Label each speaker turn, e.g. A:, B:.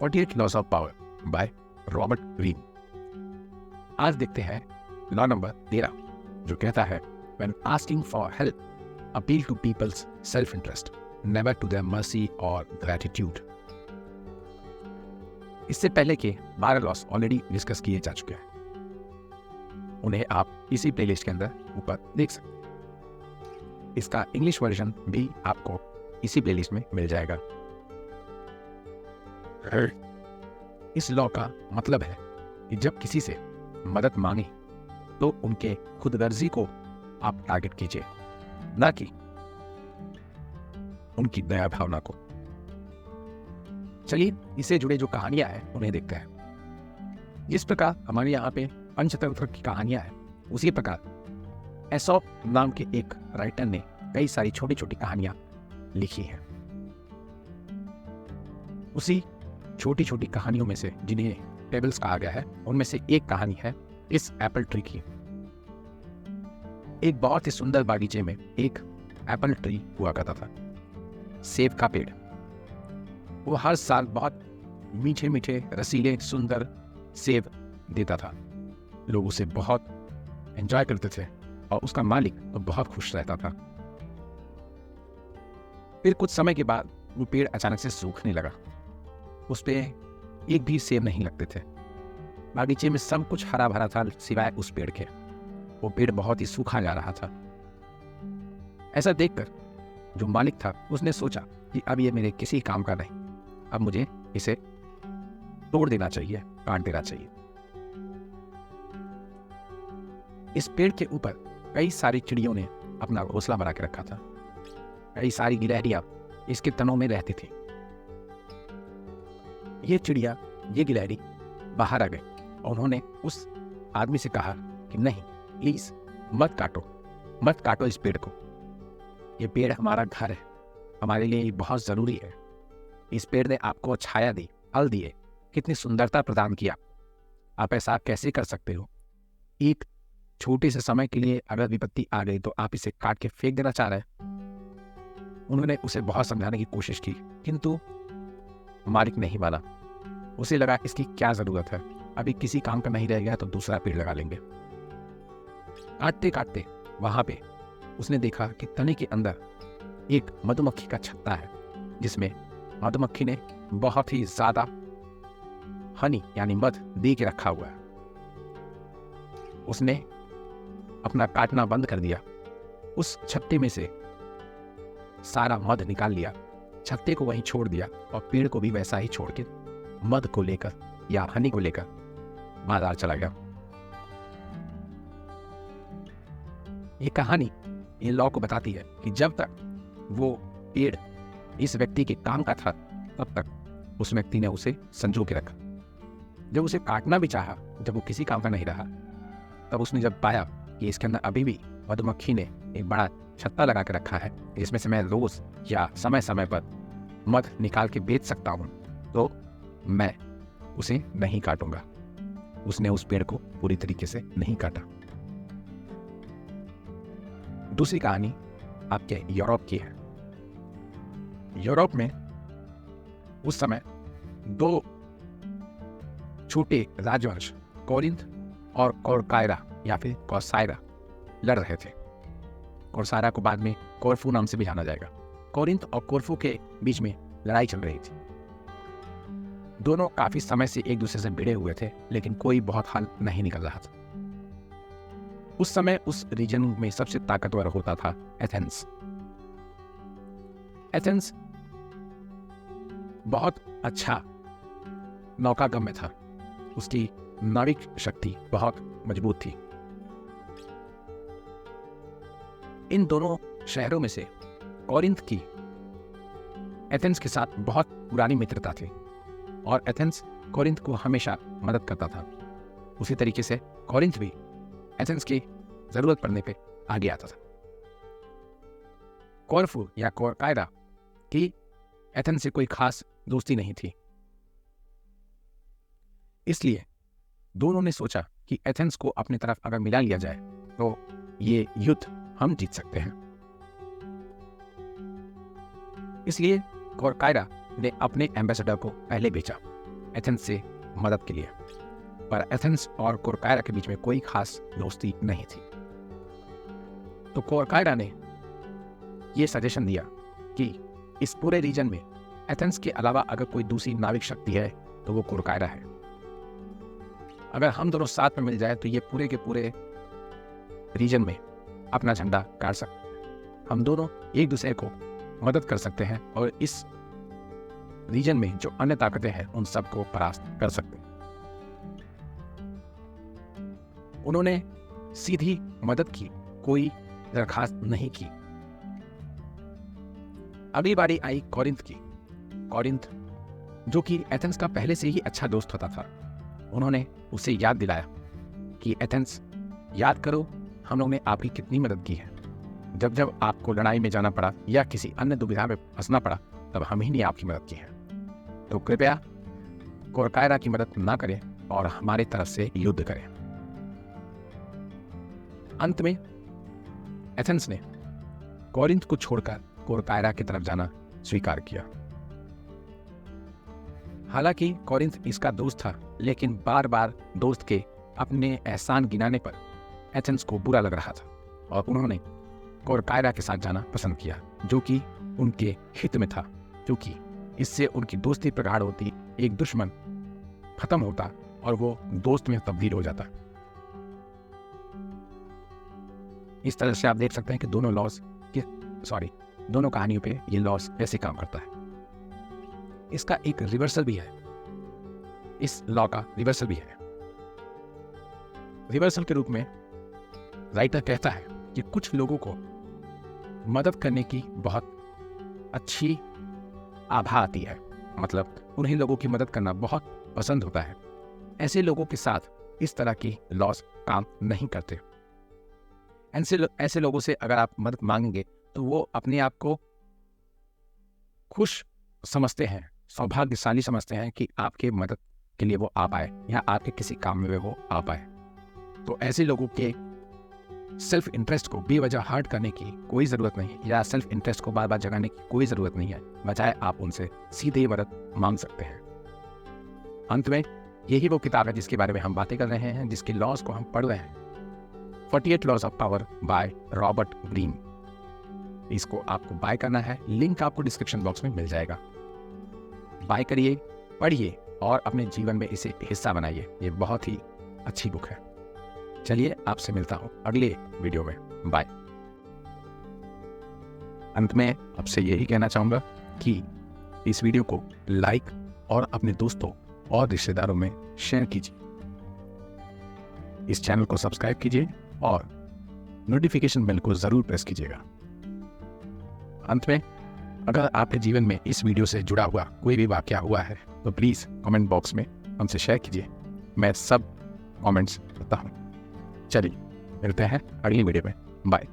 A: 48 laws of power by Robert Greene. आज देखते हैं लॉ नंबर 13 जो कहता है when asking for help appeal to people's self interest never to their mercy और ग्रैटिट्यूड। इससे पहले के 12 लॉस ऑलरेडी डिस्कस किए जा चुके हैं, उन्हें आप इसी प्लेलिस्ट के अंदर ऊपर देख सकते हैं। इसका इंग्लिश वर्जन भी आपको इसी प्लेलिस्ट में मिल जाएगा। इस लॉ का मतलब है कि जब किसी से मदद मांगे तो उनके खुदगर्जी को आप टारगेट कीजिए, ना कि उनकी दया भावना को। चलिए इससे जुड़े जो कहानियां हैं उन्हें देखते हैं। जिस प्रकार हमारे यहाँ पे पंचतंत्र की कहानियां हैं, उसी प्रकार एसॉप नाम के एक राइटर ने कई सारी छोटी छोटी कहानियां लिखी हैं। उसी छोटी छोटी कहानियों में से जिन्हें टेबल्स कहा गया है, उनमें से एक कहानी है इस एप्पल ट्री की। एक बहुत ही सुंदर बागीचे में एक एप्पल ट्री हुआ करता था, सेब का पेड़। वो हर साल बहुत मीठे मीठे रसीले सुंदर सेब देता था। लोग उसे बहुत एंजॉय करते थे और उसका मालिक तो बहुत खुश रहता था। फिर कुछ समय के बाद वो पेड़ अचानक से सूखने लगा। उस पे एक भी सेब नहीं लगते थे। बागीचे में सब कुछ हरा भरा था सिवाय उस पेड़ के। वो पेड़ बहुत ही सूखा जा रहा था। ऐसा देखकर जो मालिक था उसने सोचा कि अब ये मेरे किसी काम का नहीं, अब मुझे इसे तोड़ देना चाहिए, काट देना चाहिए। इस पेड़ के ऊपर कई सारी चिड़ियों ने अपना घोंसला बना के रखा था। कई सारी गिलहरियां इसके तनों में रहती थी। ये चिड़िया, ये गिलहरी बाहर आ गई और उन्होंने उस आदमी से कहा कि नहीं, प्लीज मत काटो इस पेड़ को। ये पेड़ हमारा घर है, हमारे लिए ये बहुत जरूरी है। इस पेड़ ने आपको छाया दी, फल दिए, कितनी सुंदरता प्रदान किया। आप ऐसा कैसे कर सकते हो? एक छोटे से समय के लिए अगर विपत्ति आ गई तो आप इसे काट के फेंक देना चाह रहे हैं। उन्होंने उसे बहुत समझाने की कोशिश की, किंतु मालिक नहीं माना। उसे लगा इसकी क्या जरूरत है, अभी किसी काम का नहीं रह गया तो दूसरा पेड़ लगा लेंगे। काटते काटते वहां पे उसने देखा कि तने के अंदर एक मधुमक्खी का छत्ता है, जिसमें मधुमक्खी ने बहुत ही ज्यादा हनी यानी मध दे के रखा हुआ है। उसने अपना काटना बंद कर दिया, उस छत्ते में से सारा मध निकाल लिया, छत्ते को वहीं छोड़ दिया और पेड़ को भी वैसा ही छोड़ के मध को लेकर या हनी को लेकर बाजार चला गया। ये कहानी इन लॉ को बताती है कि जब तक वो पेड़ इस व्यक्ति के काम का था, तब तक उस व्यक्ति ने उसे संजो के रखा। जब उसे काटना भी चाहा, जब वो किसी काम का नहीं रहा, तब उसने जब पाया कि इसके अंदर अभी भी मधुमक्खी ने एक बड़ा छत्ता लगा के रखा है, इसमें से मैं रोज या समय समय पर मध निकाल के बेच सकता हूं, तो मैं उसे नहीं काटूंगा। उसने उस पेड़ को पूरी तरीके से नहीं काटा। दूसरी कहानी आपके यूरोप की है। यूरोप में उस समय दो छोटे राजवंश कोरिंथ और कोरकायरा या फिर कौसायरा लड़ रहे थे। कोरसायरा को बाद में कोरफू नाम से भी जाना जाएगा। कोरिंथ और कोरफू के बीच में लड़ाई चल रही थी। दोनों काफी समय से एक दूसरे से भिड़े हुए थे, लेकिन कोई बहुत हल नहीं निकल रहा था। उस समय उस रीजन में सबसे ताकतवर होता था एथेंस। एथेंस बहुत अच्छा नौकागम्य था, उसकी नाविक शक्ति बहुत मजबूत थी। इन दोनों शहरों में से कोरिंथ की एथेंस के साथ बहुत पुरानी मित्रता थी और एथेंस कोरिंथ को हमेशा मदद करता था। उसी तरीके से कोरिंथ भी एथेंस की जरूरत पड़ने पे आगे आता था। कोरफू या कोरकायरा की एथेंस से कोई खास दोस्ती नहीं थी, इसलिए दोनों ने सोचा कि एथेंस को अपनी तरफ अगर मिला लिया जाए तो ये युद्ध हम जीत सकते हैं। इसलिए कोरकायरा ने अपने एम्बेसडर को पहले भेजा एथेंस से मदद के लिए, पर एथेंस और कोरकायरा के बीच में कोई खास दोस्ती नहीं थी। तो कोरकायरा ने यह सजेशन दिया कि इस पूरे रीजन में एथेंस के अलावा अगर कोई दूसरी नाविक शक्ति है तो वो कोरकायरा है। अगर हम दोनों साथ में मिल जाए तो ये पूरे के पूरे रीजन में अपना झंडा गाड़ सकते हैं। हम दोनों एक दूसरे को मदद कर सकते हैं और इस रीजन में जो अन्य ताकतें हैं उन सबको परास्त कर सकते हैं। उन्होंने सीधी मदद की, कोई दरखास्त नहीं की। अगली बारी आई कॉरिंथ की। कॉरिंथ जो कि एथेंस का पहले से ही अच्छा दोस्त होता था, उन्होंने उसे याद दिलाया कि एथेंस, याद करो हम लोग ने आपकी कितनी मदद की है। जब जब आपको लड़ाई में जाना पड़ा या किसी अन्य दुविधा में फंसना पड़ा तब हम ही ने आपकी मदद की है। तो कृपया कोरकायरा की मदद ना करें और हमारी तरफ से युद्ध करें। अंत में एथेंस ने कॉरिंथ को छोड़कर कोरकायरा की तरफ जाना स्वीकार किया। हालांकि कॉरिंथ इसका दोस्त था, लेकिन बार बार दोस्त के अपने एहसान गिनाने पर एथेंस को बुरा लग रहा था और उन्होंने कोरकायरा के साथ जाना पसंद किया, जो कि उनके हित में था, क्योंकि इससे उनकी दोस्ती प्रगाढ़ होती, एक दुश्मन खत्म होता और वो दोस्त में तब्दील हो जाता। इस तरह से आप देख सकते हैं कि दोनों कहानियों पे ये लॉस कैसे काम करता है। इसका एक रिवर्सल भी है, इस लॉ का रिवर्सल भी है। रिवर्सल के रूप में राइटर कहता है कि कुछ लोगों को मदद करने की बहुत अच्छी आभा आती है, मतलब उन्हीं लोगों की मदद करना बहुत पसंद होता है। ऐसे लोगों के साथ इस तरह की लॉस काम नहीं करते। ऐसे लोगों से अगर आप मदद मांगेंगे तो वो अपने आप को खुश समझते हैं, सौभाग्यशाली समझते हैं कि आपके मदद के लिए वो आ पाए या आपके किसी काम में वो आ पाए। तो ऐसे लोगों के सेल्फ इंटरेस्ट को बेवजह हर्ट करने की कोई ज़रूरत नहीं है, या सेल्फ इंटरेस्ट को बार बार जगाने की कोई ज़रूरत नहीं है, बजाय आप उनसे सीधे मदद मांग सकते हैं। अंत में यही वो किताब है जिसके बारे में हम बातें कर रहे हैं, जिसके लॉज को हम पढ़ रहे हैं, 48 laws of power by Robert Greene. इसको आपको बाय करना है, लिंक आपको डिस्क्रिप्शन बॉक्स में मिल जाएगा। बाय करिए, पढ़िए और अपने जीवन में इसे हिस्सा बनाइए। ये बहुत ही अच्छी बुक है। चलिए आपसे मिलता हूं अगले वीडियो में। बाय। अंत में आपसे यही कहना चाहूंगा कि इस वीडियो को लाइक और अपने दोस्तों और रिश्तेदारों में शेयर कीजिए। इस चैनल को सब्सक्राइब कीजिए और नोटिफिकेशन बेल को जरूर प्रेस कीजिएगा। अंत में अगर आपके जीवन में इस वीडियो से जुड़ा हुआ कोई भी वाकया हुआ है तो प्लीज़ कमेंट बॉक्स में हमसे शेयर कीजिए। मैं सब कमेंट्स पढ़ता हूँ। चलिए मिलते हैं अगली वीडियो में। बाय।